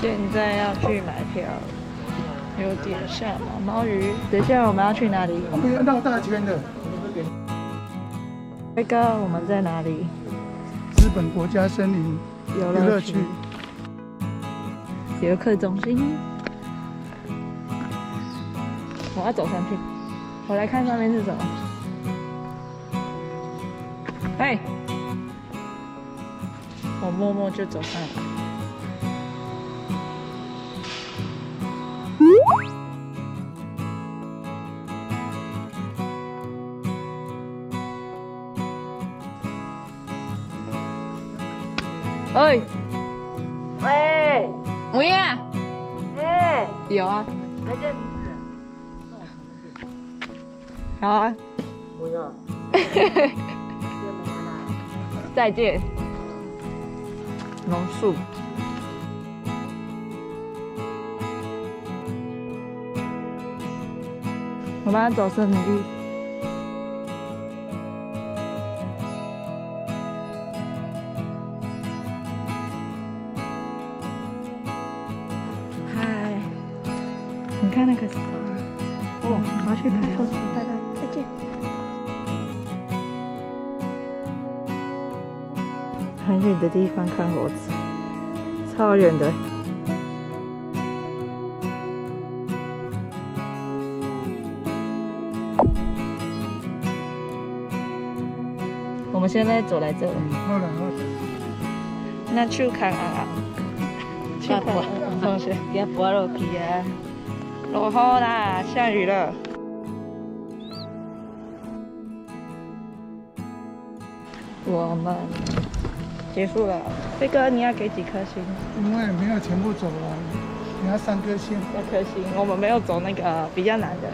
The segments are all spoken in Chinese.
现在要去买票，有点像毛鱼。等一下我们要去哪里？我们要绕大圈的。飞哥，我们在哪里？日本国家森林游乐区。游客中心。我要走上去，我来看上面是什么。哎，我默默就走上来。喂，喂，吴燕，哎，有啊，来这里。好啊，不要。再见。榕树。我们要走森林浴。嗨，你看那个什么？哦，我要去拍猴子，拜拜，再见。很远的地方看猴子，超远的。我们现在走来这里，好了。那去看啊，去看同学，给拨落去啊！落雨啦，下雨了。我们结束了，飞哥，你要给几颗星？因为没有全部走完，你要3颗星。2颗星。我们没有走那个比较难的，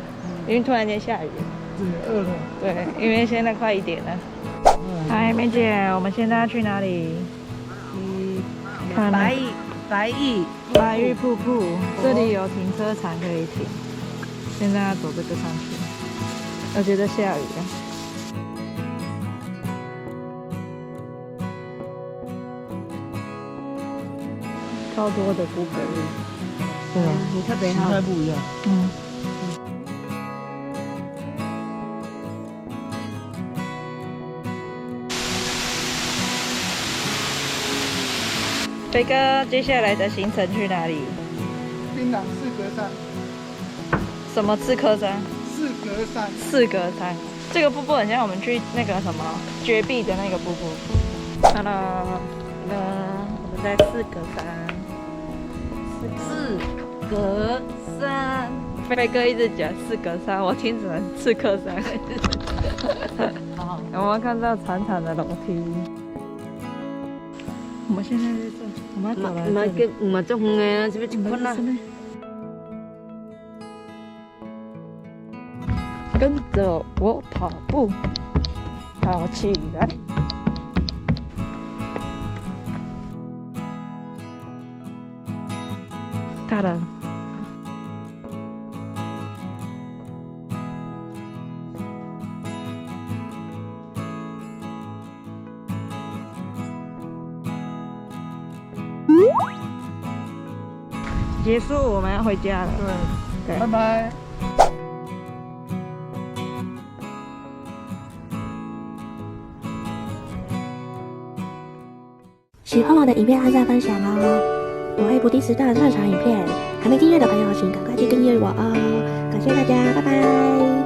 因为突然间下雨。对，饿了。对，因为现在快1点了。嗨，梅姐，我们现在要去哪里？看白玉瀑布，这里有停车场可以停。现在要走这个上去，而且在下雨啊。超多的古本屋，对啊，你特别形好。态不一样。嗯。飞哥，接下来的行程去哪里？槟榔四格山。什么4颗山4格山。4格山，这个瀑布很像我们去那个什么绝壁的那个瀑布。好了，我们在4格山。4格山。飞哥一直讲4格山，我听成4颗山。好。我们看到长长的楼梯。我们现在在这，我们要走来这里。唔係足遠嘅，是不是一分啊？跟着我跑步，跑起来！大人，结束，我们要回家了。对，拜拜。喜欢我的影片，按赞分享哦！我会不定时的上传影片，还没订阅的朋友，请赶快去订阅我哦！感谢大家，拜拜。